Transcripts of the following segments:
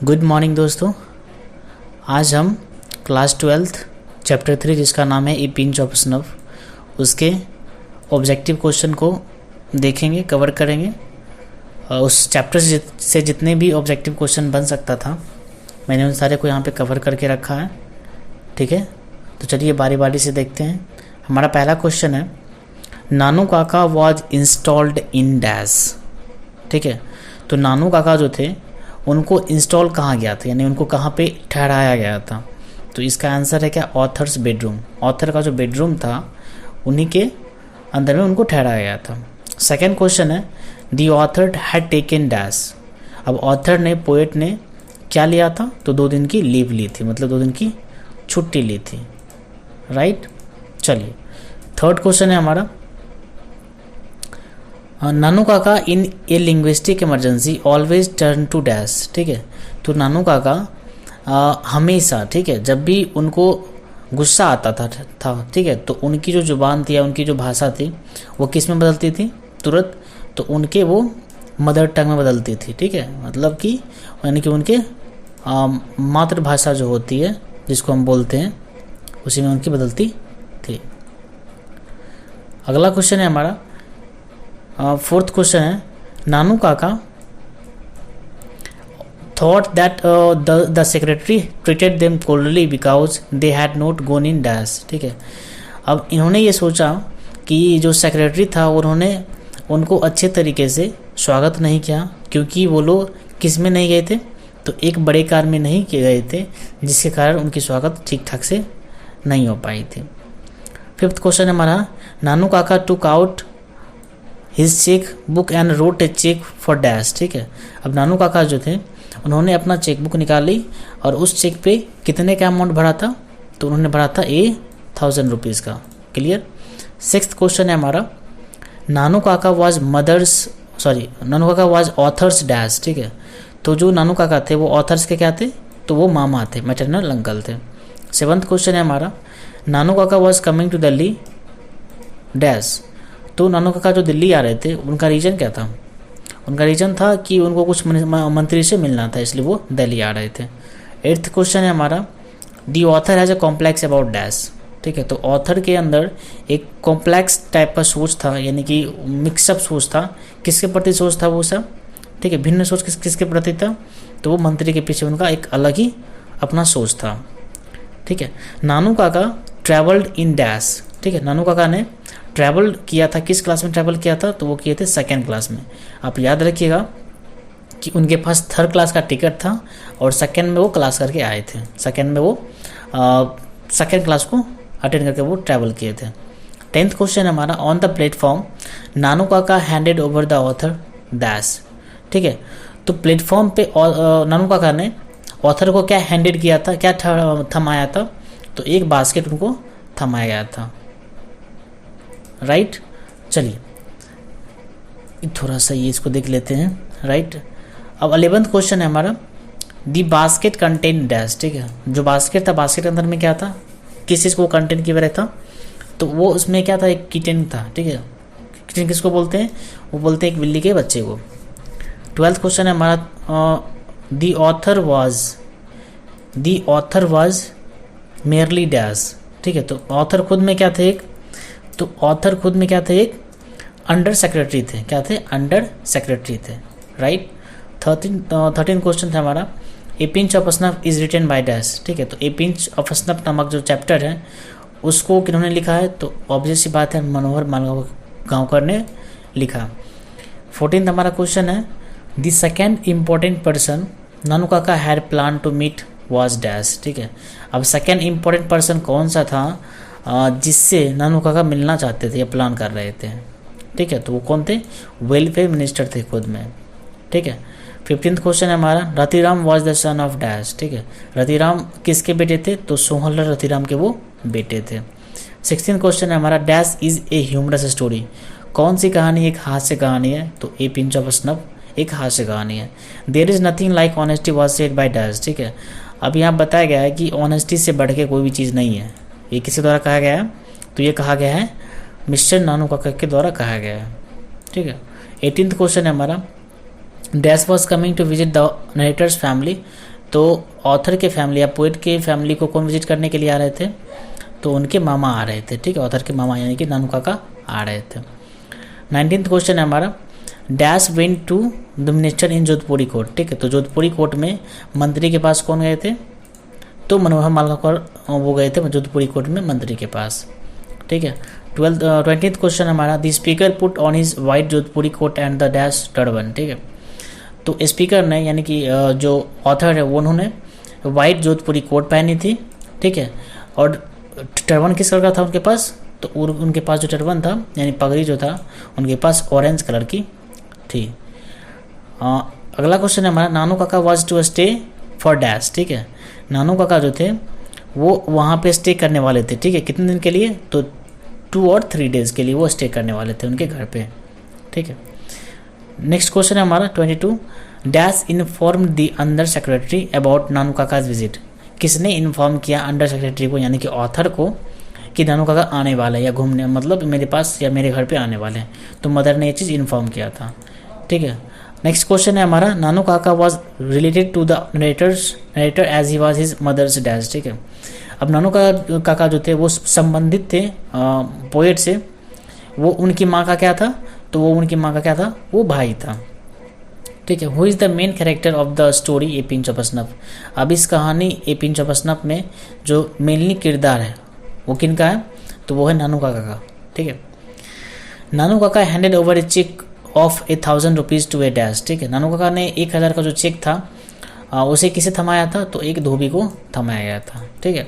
Good morning दोस्तों। आज हम क्लास 12th चैप्टर 3 जिसका नाम है ए पिंच ऑफ स्नफ, उसके ऑब्जेक्टिव क्वेश्चन को देखेंगे, कवर करेंगे। उस चैप्टर से जितने भी ऑब्जेक्टिव क्वेश्चन बन सकता था मैंने उन सारे को यहाँ पे कवर करके रखा है। ठीक है, तो चलिए बारी बारी से देखते हैं। हमारा पहला क्वेश्चन है, नानू काका वॉज इंस्टॉल्ड इन डैश। ठीक है, तो नानू काका जो थे उनको इंस्टॉल कहाँ गया था, यानी उनको कहाँ पे ठहराया गया था। तो इसका आंसर है क्या, ऑथर्स बेडरूम। ऑथर का जो बेडरूम था उन्हीं के अंदर में उनको ठहराया गया था। सेकेंड क्वेश्चन है, the author had taken dash. अब ऑथर ने, पोएट ने क्या लिया था, तो 2 दिन की लीव ली थी, मतलब 2 दिन की छुट्टी ली थी। राइट, चलिए थर्ड क्वेश्चन है हमारा, Nanu Kaka in a linguistic emergency always turn to dash. ठीक है, तो नानू काका हमेशा, ठीक है, जब भी उनको गुस्सा आता था, ठीक है, तो उनकी जो जुबान थी या उनकी जो भाषा थी वो किस में बदलती थी तुरंत, तो उनके वो मदर टंग में बदलती थी। ठीक है, मतलब कि यानी कि उनके मातृभाषा जो होती है जिसको हम बोलते हैं उसी में उनकी बदलती थी। अगला क्वेश्चन है हमारा, फोर्थ क्वेश्चन है, नानू काका thought that the secretary treated them coldly because they had not gone in dash. ठीक है, अब इन्होंने ये सोचा कि जो सेक्रेटरी था उन्होंने उनको अच्छे तरीके से स्वागत नहीं किया क्योंकि वो लोग किस में नहीं गए थे, तो एक बड़े कार में नहीं किए गए थे, जिसके कारण उनकी स्वागत ठीक ठाक से नहीं हो पाई थी। फिफ्थ क्वेश्चन है हमारा, Nanu Kaka took out his cheque book and wrote a cheque for dash. ठीक है, अब नानू काका जो थे उन्होंने अपना चेक बुक निकाली और उस चेक पे कितने का अमाउंट भरा था, तो उन्होंने भरा था 1000 रुपीज़ का। क्लियर। सिक्स्थ क्वेश्चन है हमारा, Nanu Kaka was authors dash. ठीक है, तो जो नानू काका थे वो ऑथर्स के क्या थे, तो वो मामा थे, मैटरनल अंकल थे। सेवन्थ क्वेश्चन है हमारा, Nanu Kaka was coming to Delhi dash. तो नानू काका जो दिल्ली आ रहे थे उनका रीज़न क्या था, उनका रीज़न था कि उनको कुछ मंत्री से मिलना था, इसलिए वो दिल्ली आ रहे थे। एट्थ क्वेश्चन है हमारा, the author has a complex about dash. ठीक है, तो ऑथर के अंदर एक कॉम्प्लेक्स टाइप का सोच था, यानी कि मिक्सअप सोच था। किसके प्रति सोच था वो सब, ठीक है, भिन्न सोच किसके प्रति था, तो वो मंत्री के पीछे उनका एक अलग ही अपना सोच था। ठीक है, नानू काका ट्रैवल्ड इन डैश। ठीक है, नानू काका ने ट्रैवल किया था, किस क्लास में ट्रैवल किया था, तो वो किए थे 2nd क्लास में। आप याद रखिएगा कि उनके पास 3rd क्लास का टिकट था और 2nd में वो क्लास करके आए थे, 2nd में वो 2nd क्लास को अटेंड करके वो ट्रैवल किए थे। 10th क्वेश्चन हमारा, on the platform Nanu Kaka handed over the author dash. ठीक है, तो प्लेटफॉर्म पे नानू काका ने ऑथर को क्या हैंडेड किया था, क्या थमाया था, तो एक बास्केट उनको थमाया गया था। राइट, चलिए थोड़ा सा ये इसको देख लेते हैं। राइट, अब 11th क्वेश्चन है हमारा, दी बास्केट कंटेन डैश। ठीक है, जो बास्केट था, बास्केट के अंदर में क्या था, किस चीज़ को कंटेन किया रहता, तो वो उसमें क्या था, एक किटन था। ठीक है, किटन किसको बोलते हैं, वो बोलते हैं एक बिल्ली के बच्चे को। 12th क्वेश्चन है हमारा, the author was merely dash. ठीक है, तो ऑथर खुद में क्या थे, एक अंडर सेक्रेटरी थे। क्या थे, अंडर सेक्रेटरी थे। राइट। 13 क्वेश्चन था हमारा, a pinch of snuff is written by dash. ठीक है, तो ए पिंच ऑफ स्नफ नामक जो चैप्टर है उसको किन्होंने लिखा है, तो ऑब्वियस सी बात है मनोहर मालगांवकर ने लिखा। 14th हमारा क्वेश्चन है, the second important person Nanu Kaka had plan to meet was dash. ठीक है, अब सेकेंड इम्पोर्टेंट पर्सन कौन सा था जिससे नानू काका मिलना चाहते थे या प्लान कर रहे थे। ठीक है, तो वो कौन थे, वेलफेयर मिनिस्टर थे खुद में। ठीक है, 15th क्वेश्चन है हमारा, Ratiram was the son of dash. ठीक है, रतिराम किसके बेटे थे, तो सोहनलाल रतिराम के वो बेटे थे। 16th क्वेश्चन है हमारा, dash is a humorous story. कौन सी कहानी एक हास्य कहानी है, तो ए पिंच ऑफ स्नफ एक हास्य कहानी है। There is nothing like honesty was said by dash. ठीक है, अब यहाँ बताया गया है कि ऑनेस्टी से बढ़ के कोई भी चीज़ नहीं है। ये किसके द्वारा कहा गया है, तो ये कहा गया है मिस्टर नानू काका के द्वारा कहा गया है। ठीक है, 18th क्वेश्चन है हमारा, dash was coming to visit the narrator's family. तो ऑथर के फैमिली या पोएट के फैमिली को कौन विजिट करने के लिए आ रहे थे? तो उनके मामा आ रहे थे, ठीक है, ऑथर के मामा यानी कि नानू काका आ रहे थे। 19th क्वेश्चन है हमारा, dash went to the minister in Jodhpuri court, ठीक है, तो जोधपुरी कोर्ट में मंत्री के पास कौन गए थे? तो मनोहर मालगांवकर वो गए थे जोधपुरी कोर्ट में मंत्री के पास, ठीक है। 20th क्वेश्चन हमारा, the speaker put on his white Jodhpuri coat and the dash turban, ठीक है, तो स्पीकर ने यानी कि जो ऑथर है वो उन्होंने वाइट जोधपुरी कोट पहनी थी, ठीक है, और टर्बन किस कलर का था उनके पास? तो उनके पास जो टर्बन था यानी पगड़ी जो था उनके पास ऑरेंज कलर की थी। अगला क्वेश्चन है हमारा, Nanu Kaka was to stay for dash, ठीक है, नानू काका जो थे वो वहाँ पे स्टे करने वाले थे, ठीक है, कितने दिन के लिए? तो 2 और 3 डेज के लिए वो स्टे करने वाले थे उनके घर पे, ठीक है। नेक्स्ट क्वेश्चन है हमारा 22, dash inform the under secretary about Nanu Kaka's visit, किसने इन्फॉर्म किया अंडर सेक्रेटरी को यानी कि ऑथर को कि नानू काका आने वाला है या घूमने, मतलब मेरे पास या मेरे घर पे आने वाले हैं, तो मदर ने ये चीज़ इन्फॉर्म किया था, ठीक है। नेक्स्ट क्वेश्चन है हमारा, Nanu Kaka was related to the narrator as he was his mother's dash, ठीक है, अब नानू काका जो थे वो संबंधित थे पोएट से, वो उनकी माँ का क्या था? तो वो उनकी माँ का क्या था? वो भाई था, ठीक है। Who is the main character of the story A pinch of snuff, अब इस कहानी ए पिंच ऑफ स्नफ में जो मेनली किरदार है वो किन का है? तो वो है नानू काका का, ठीक है। Nanu Kaka handed over a cheque of 1,000 rupees to a dash, ठीक है, नानू काका ने 1,000 का जो चेक था उसे किसे थमाया था? तो एक धोबी को थमाया गया था, ठीक है।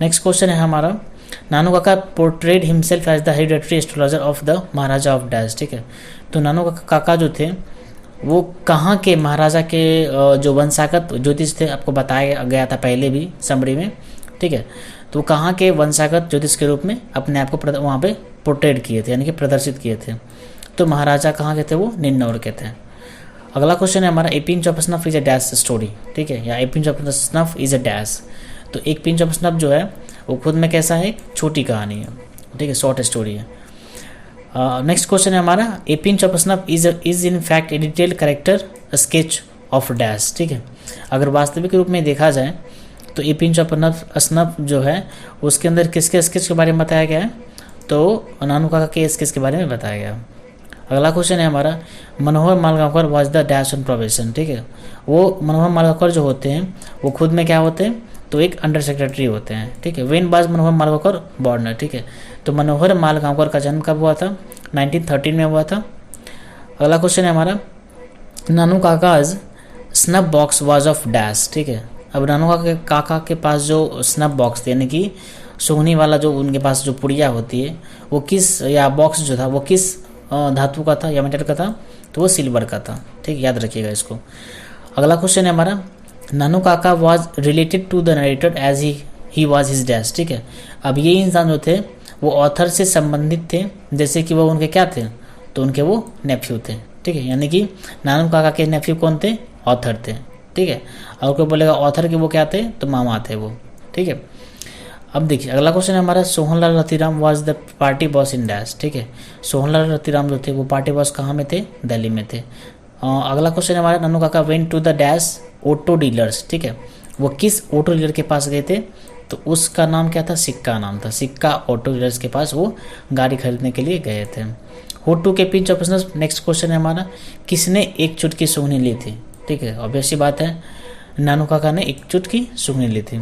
नेक्स्ट क्वेश्चन है हमारा, Nanu Kaka portrayed himself as the hereditary astrologer of the maharaja of dash, ठीक है, तो नानू काका जो थे वो कहाँ के महाराजा के जो वंशागत ज्योतिष थे, आपको बताया गया था पहले भी समरी में, ठीक है, तो कहाँ के वंशागत ज्योतिष के रूप में अपने आप को वहाँ पे पोर्ट्रेट किए थे यानी कि प्रदर्शित किए थे, तो महाराजा कहाँ के थे? वो निन्नौर के थे। अगला क्वेश्चन है हमारा, a pinch of snuff is a dash story, ठीक है, या ए pinch of snuff is a dash, तो एक पिंच ऑफ स्नफ जो है वो खुद में कैसा है? छोटी कहानी है, ठीक है, शॉर्ट स्टोरी है। नेक्स्ट क्वेश्चन है हमारा, a pinch of snuff is in fact A detailed character sketch of dash, ठीक है, अगर वास्तविक रूप में देखा जाए तो ए पिंच ऑफ स्नफ जो है उसके अंदर किसके स्केच के बारे में बताया गया है? तो नानू काका के स्केच के बारे में बताया गया। अगला क्वेश्चन है हमारा, Manohar Malgaonkar was the dash on probation, ठीक है, वो मनोहर मालगांवकर जो होते हैं वो खुद में क्या होते हैं? तो एक अंडर सेक्रेटरी होते हैं, ठीक है। वेन बाज मनोहर मालगांवकर बॉर्न, ठीक है, तो मनोहर मालगांवकर का जन्म कब हुआ था? 1913 में हुआ था। अगला क्वेश्चन है हमारा, Nanu Kaka's snuff box was of dash, ठीक है, अब नानू काका के पास जो स्नफ बॉक्स थे यानी कि सूंघने वाला जो उनके पास जो पुड़िया होती है वो किस, या बॉक्स जो था वो किस धातु का था या मेटल का था? तो वो सिल्वर का था, ठीक, याद रखिएगा इसको। अगला क्वेश्चन है हमारा, Nanu Kaka was related to the narrator as he was his dash, ठीक है, अब ये इंसान जो थे वो ऑथर से संबंधित थे जैसे कि वो उनके क्या थे? तो उनके वो नेफ्यू थे, ठीक है, यानी कि नानू काका के नेफ्यू कौन थे? ऑथर थे, ठीक है, और कोई बोलेगा ऑथर के वो क्या थे? तो मामा थे वो, ठीक है। अब देखिए अगला क्वेश्चन है हमारा, Sohanlal Ratiram was the party boss in dash, ठीक है, सोहनलाल रतिराम जो थे वो पार्टी बॉस कहाँ में थे? दिल्ली में थे। अगला क्वेश्चन है हमारा, Nanu Kaka went to the dash auto dealers, ठीक है, वो किस ऑटो डीलर के पास गए थे? तो उसका नाम क्या था? सिक्का नाम था, सिक्का ऑटो डीलर्स के पास वो गाड़ी खरीदने के लिए गए थे। होटू के pinch of snuff, next question है हमारा, किसने एक चुटकी सूंघनी ली थी? ठीक है, ऑब्वियस सी बात है, नानू काका ने एक चुटकी सूंघनी ली थी।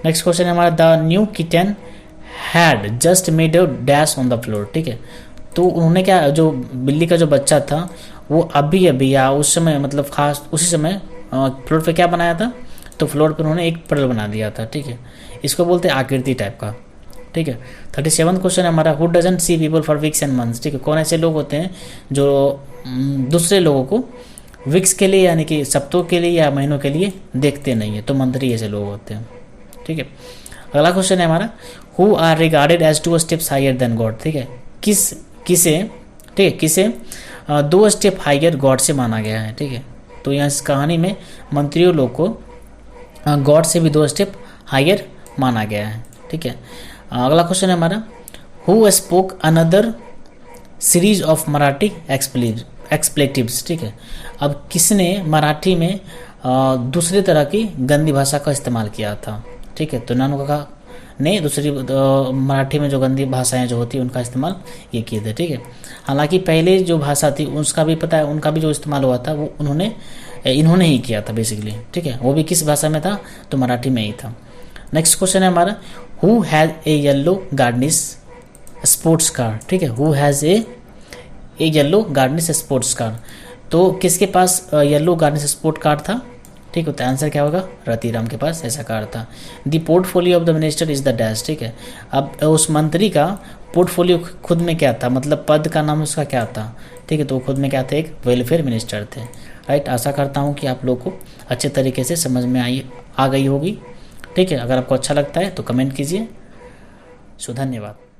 नेक्स्ट क्वेश्चन है हमारा, the new kitten had just made a dash on the floor, ठीक है, तो उन्होंने क्या, जो बिल्ली का जो बच्चा था वो अभी अभी या उस समय मतलब खास उसी समय फ्लोर पे क्या बनाया था? तो फ्लोर पे उन्होंने एक पटल बना दिया था, ठीक है, इसको बोलते हैं आकृति टाइप का, ठीक है। 37वां क्वेश्चन है हमारा, who doesn't see people for weeks and months, ठीक है, कौन ऐसे लोग होते हैं जो दूसरे लोगों को वीक्स के लिए यानी कि सप्ताह के लिए या महीनों के लिए देखते नहीं है? तो मंत्री ऐसे लोग होते हैं, ठीक है। अगला क्वेश्चन है हमारा, who are regarded as 2 steps higher than God, ठीक है, किसे ठीक है किसे 2 स्टेप हायर गॉड से माना गया है, ठीक है, तो यहाँ इस कहानी में मंत्रियों लोग को गॉड से भी 2 स्टेप हायर माना गया है, ठीक है। अगला क्वेश्चन है हमारा, who spoke another series of Marathi expletives, ठीक है, अब किसने मराठी में दूसरी तरह की गंदी भाषा का इस्तेमाल किया था। ठीक है, तो नानू काका ने दूसरी मराठी में जो गंदी भाषाएं जो होती है उनका इस्तेमाल ये किए थे। ठीक है, हालांकि पहले जो भाषा थी उसका भी पता है, उनका भी जो इस्तेमाल हुआ था वो इन्होंने ही किया था बेसिकली। ठीक है, वो भी किस भाषा में था, तो मराठी में ही था। नेक्स्ट क्वेश्चन है हमारा, who has a yellow gardenish sports car. ठीक है, who has a yellow gardenish sports car, तो किसके पास येलो गार्डनिश स्पोर्ट कार था। ठीक है, तो आंसर क्या होगा, रतिराम के पास ऐसा कार था। The portfolio of the minister is the dash. ठीक है, अब उस मंत्री का पोर्टफोलियो खुद में क्या था, मतलब पद का नाम उसका क्या था। ठीक है, तो खुद में क्या थे, एक वेलफेयर मिनिस्टर थे। राइट, आशा करता हूँ कि आप लोग को अच्छे तरीके से समझ में आ गई होगी। ठीक है, अगर आपको अच्छा लगता है तो कमेंट कीजिए। धन्यवाद।